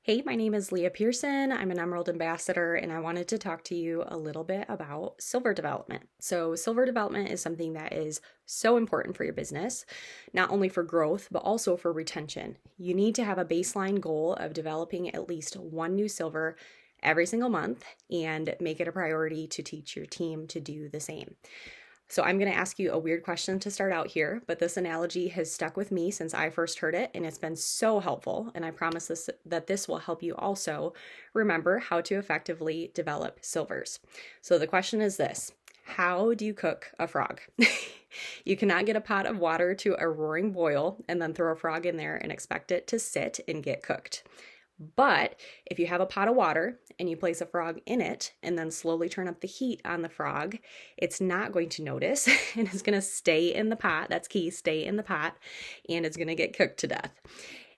Hey, my name is Leah Pearson. I'm an Emerald Ambassador, and I wanted to talk to you a little bit about silver development. So, silver development is something that is so important for your business, not only for growth, but also for retention. You need to have a baseline goal of developing at least one new silver every single month and make it a priority to teach your team to do the same. So I'm going to ask you a weird question to start out here, but this analogy has stuck with me since I first heard it, and it's been so helpful. And I promise that this will help you also remember how to effectively develop silvers. So the question is this: how do you cook a frog? You cannot get a pot of water to a roaring boil and then throw a frog in there and expect it to sit and get cooked. But if you have a pot of water and you place a frog in it and then slowly turn up the heat on the frog, it's not going to notice and it's going to stay in the pot. That's key, stay in the pot, and it's going to get cooked to death.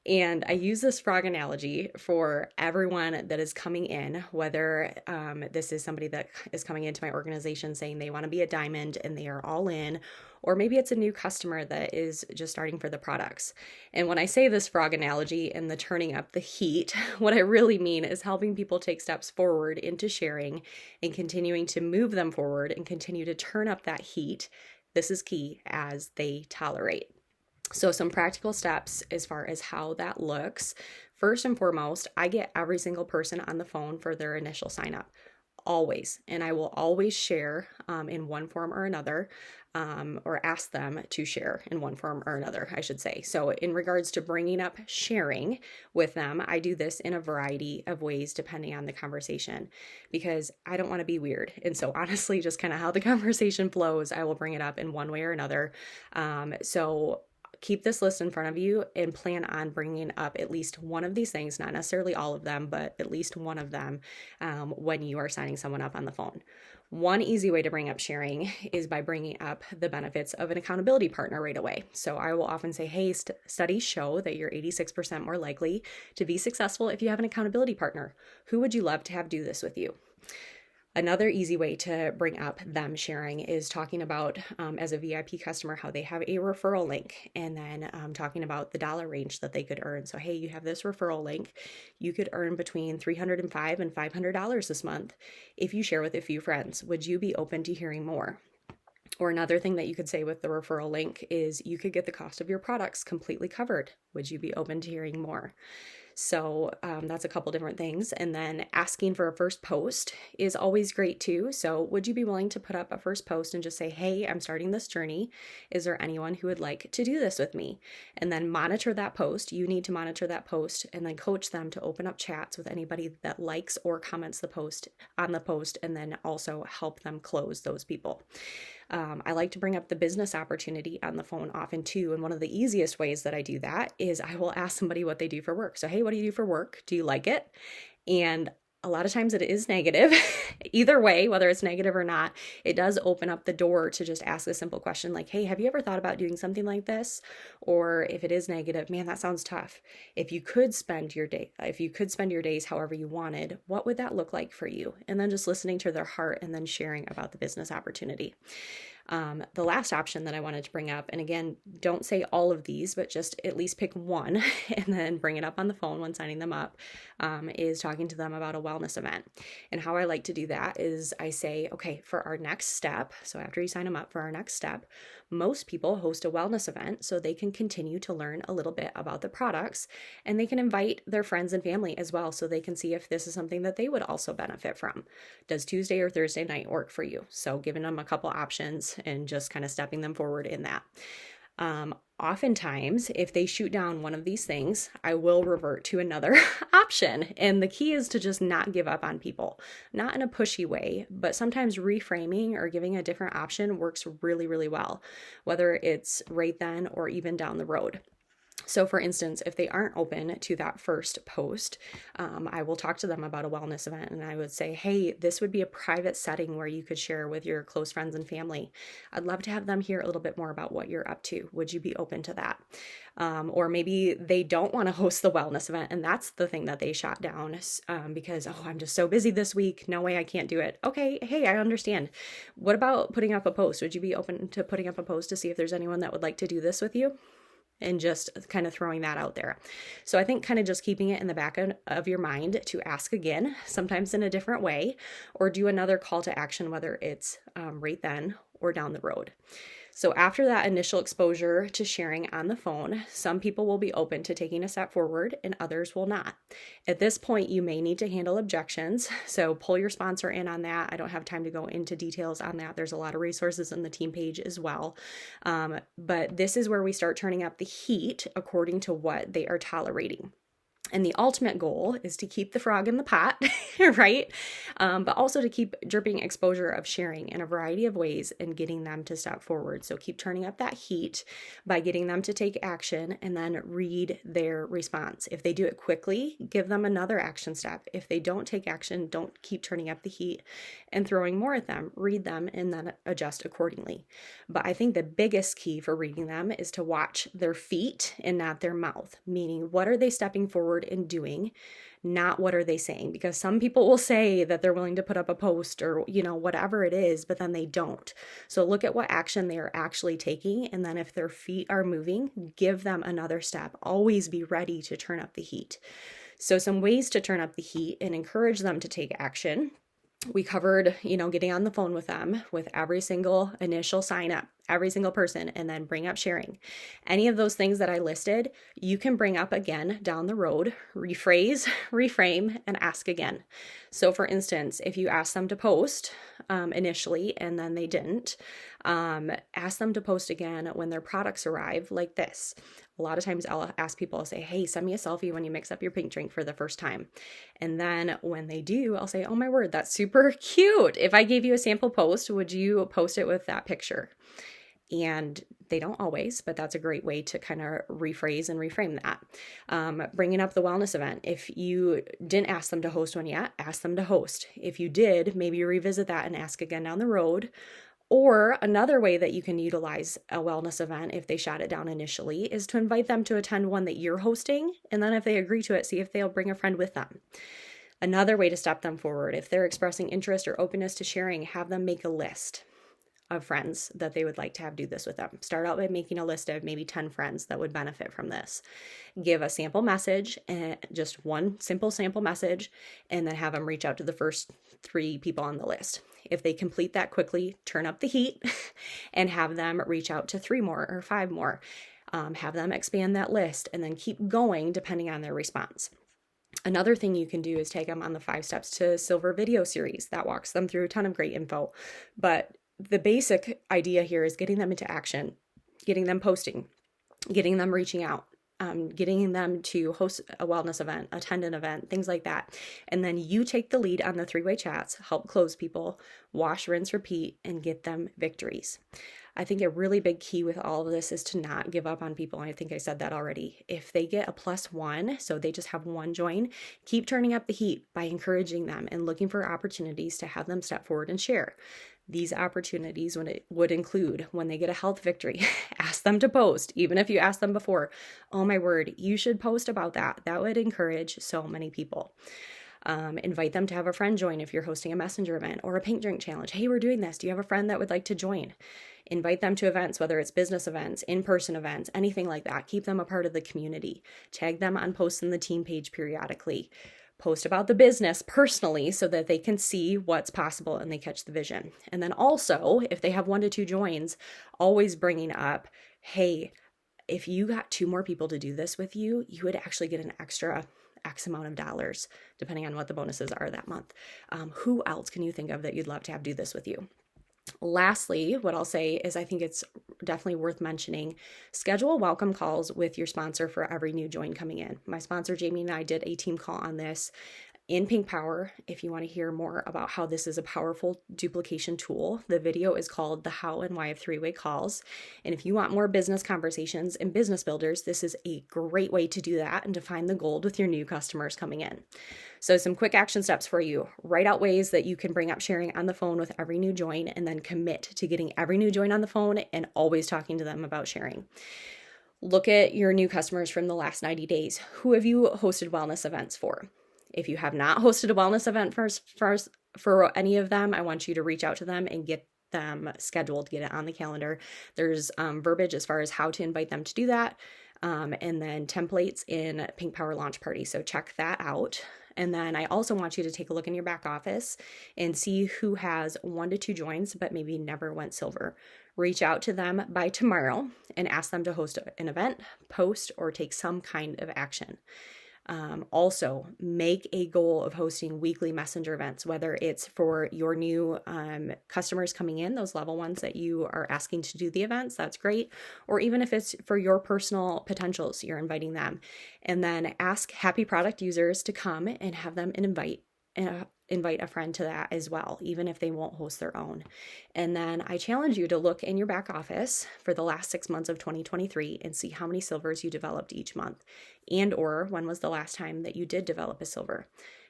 And I use this frog analogy for everyone that is coming in, whether this is somebody that is coming into my organization saying they want to be a diamond and they are all in, or maybe it's a new customer that is just starting for the products. And when I say this frog analogy and the turning up the heat, what I really mean is helping people take steps forward into sharing and continuing to move them forward and continue to turn up that heat. This is key as they tolerate. So some practical steps as far as how that looks. First and foremost, I get every single person on the phone for their initial sign up. Always. And I will always share in one form or another, or ask them to share in one form or another, I should say. So in regards to bringing up sharing with them, I do this in a variety of ways depending on the conversation, because I don't want to be weird. And so honestly, just kind of how the conversation flows, I will bring it up in one way or another. So keep this list in front of you and plan on bringing up at least one of these things, not necessarily all of them, but at least one of them when you are signing someone up on the phone. One easy way to bring up sharing is by bringing up the benefits of an accountability partner right away. So I will often say, hey, studies show that you're 86% more likely to be successful if you have an accountability partner. Who would you love to have do this with you? Another easy way to bring up them sharing is talking about, as a VIP customer, how they have a referral link, and then talking about the dollar range that they could earn. So, hey, you have this referral link. You could earn between $305 and $500 this month if you share with a few friends. Would you be open to hearing more? Or another thing that you could say with the referral link is you could get the cost of your products completely covered. Would you be open to hearing more? So that's a couple different things. And then asking for a first post is always great too. So would you be willing to put up a first post and just say, hey, I'm starting this journey. Is there anyone who would like to do this with me? And then monitor that post. You need to monitor that post and then coach them to open up chats with anybody that likes or comments the post on the post, and then also help them close those people. I like to bring up the business opportunity on the phone often too. And one of the easiest ways that I do that is I will ask somebody what they do for work. So, hey, what do you do for work? Do you like it? And a lot of times it is negative. Either way, whether it's negative or not, it does open up the door to just ask a simple question like, hey, have you ever thought about doing something like this? Or if it is negative, man, that sounds tough. If you could spend your days however you wanted, what would that look like for you? And then just listening to their heart and then sharing about the business opportunity. The last option that I wanted to bring up, and again, don't say all of these, but just at least pick one and then bring it up on the phone when signing them up, is talking to them about a wellness event. And how I like to do that is I say, okay, for our next step, so after you sign them up for our next step, most people host a wellness event so they can continue to learn a little bit about the products, and they can invite their friends and family as well so they can see if this is something that they would also benefit from. Does Tuesday or Thursday night work for you? So giving them a couple options and just kind of stepping them forward in that. Oftentimes, if they shoot down one of these things, I will revert to another option. And the key is to just not give up on people, not in a pushy way, but sometimes reframing or giving a different option works really, really well, whether it's right then or even down the road. So for instance, if they aren't open to that first post, I will talk to them about a wellness event, and I would say, hey, this would be a private setting where you could share with your close friends and family. I'd love to have them hear a little bit more about what you're up to. Would you be open to that? Or maybe they don't want to host the wellness event, and that's the thing that they shot down because, oh, I'm just so busy this week. No way, I can't do it. Okay, hey, I understand. What about putting up a post? Would you be open to putting up a post to see if there's anyone that would like to do this with you? and just kind of throwing that out there. So I think kind of just keeping it in the back of your mind to ask again, sometimes in a different way, or do another call to action, whether it's right then or down the road. So after that initial exposure to sharing on the phone, some people will be open to taking a step forward and others will not. At this point, you may need to handle objections. So pull your sponsor in on that. I don't have time to go into details on that. There's a lot of resources on the team page as well. But this is where we start turning up the heat according to what they are tolerating. And the ultimate goal is to keep the frog in the pot, right? But also to keep dripping exposure of sharing in a variety of ways and getting them to step forward. So keep turning up that heat by getting them to take action and then read their response. If they do it quickly, give them another action step. If they don't take action, don't keep turning up the heat and throwing more at them. Read them and then adjust accordingly. But I think the biggest key for reading them is to watch their feet and not their mouth, meaning what are they stepping forward in doing, not what are they saying, because some people will say that they're willing to put up a post or whatever it is, but then they don't. So look at what action they are actually taking, and then if their feet are moving, give them another step. Always be ready to turn up the heat. So some ways to turn up the heat and encourage them to take action. We covered, getting on the phone with them with every single initial sign up, every single person, and then bring up sharing. Any of those things that I listed, you can bring up again down the road, rephrase, reframe, and ask again. So for instance, if you ask them to post initially and then they didn't, ask them to post again when their products arrive like this. A lot of times I'll ask people, I'll say, hey, send me a selfie when you mix up your pink drink for the first time. And then when they do, I'll say, oh my word, that's super cute. If I gave you a sample post, would you post it with that picture? And they don't always, but that's a great way to kind of rephrase and reframe that. Bringing up the wellness event. If you didn't ask them to host one yet, ask them to host. If you did, maybe revisit that and ask again down the road. Or another way that you can utilize a wellness event if they shot it down initially is to invite them to attend one that you're hosting. And then if they agree to it, see if they'll bring a friend with them. Another way to step them forward, if they're expressing interest or openness to sharing, have them make a list of friends that they would like to have do this with them. Start out by making a list of maybe 10 friends that would benefit from this. Give a sample message, and just one simple sample message, and then have them reach out to the first 3 people on the list. If they complete that quickly, turn up the heat and have them reach out to 3 more or 5 more. Have them expand that list and then keep going depending on their response. Another thing you can do is tag them on the 5 Steps to Silver video series that walks them through a ton of great info. But the basic idea here is getting them into action, getting them posting, getting them reaching out, getting them to host a wellness event, attend an event, things like that. And then you take the lead on the 3-way chats, help close people, wash, rinse, repeat, and get them victories. I think a really big key with all of this is to not give up on people. I think I said that already. If they get a +1, so they just have 1 join, keep turning up the heat by encouraging them and looking for opportunities to have them step forward and share. These opportunities would include when they get a health victory, ask them to post. Even if you asked them before, oh my word, you should post about that. That would encourage so many people. Invite them to have a friend join if you're hosting a messenger event or a pink drink challenge. Hey, we're doing this. Do you have a friend that would like to join? Invite them to events, whether it's business events, in-person events, anything like that. Keep them a part of the community. Tag them on posts in the team page periodically. Post about the business personally so that they can see what's possible and they catch the vision. And then also, if they have 1 to 2 joins, always bringing up, hey, if you got 2 more people to do this with you, you would actually get an extra X amount of dollars, depending on what the bonuses are that month. Who else can you think of that you'd love to have do this with you? Lastly, what I'll say is I think it's definitely worth mentioning, schedule welcome calls with your sponsor for every new join coming in. My sponsor, Jamie, and I did a team call on this in Pink Power. If you want to hear more about how this is a powerful duplication tool, the video is called The How and Why of 3-Way Calls. And if you want more business conversations and business builders, this is a great way to do that and to find the gold with your new customers coming in. So some quick action steps for you. Write out ways that you can bring up sharing on the phone with every new join, and then commit to getting every new join on the phone and always talking to them about sharing. Look at your new customers from the last 90 days. Who have you hosted wellness events for? If you have not hosted a wellness event for any of them, I want you to reach out to them and get them scheduled, get it on the calendar. There's verbiage as far as how to invite them to do that. and then templates in Pink Power Launch Party. So check that out. And then I also want you to take a look in your back office and see who has 1 to 2 joins, but maybe never went silver. Reach out to them by tomorrow and ask them to host an event, post, or take some kind of action. Also, make a goal of hosting weekly messenger events, whether it's for your new customers coming in, those level ones that you are asking to do the events, that's great. Or even if it's for your personal potentials, you're inviting them. And then ask happy product users to come and have them invite a friend to that as well, even if they won't host their own. And then I challenge you to look in your back office for the last 6 months of 2023 and see how many silvers you developed each month, and or when was the last time that you did develop a silver.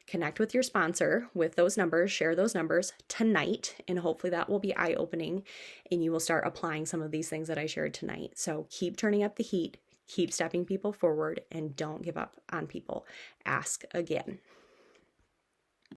Connect with your sponsor with those numbers, share those numbers tonight, and hopefully that will be eye-opening and you will start applying some of these things that I shared tonight. So keep turning up the heat, keep stepping people forward, and don't give up on people. Ask again.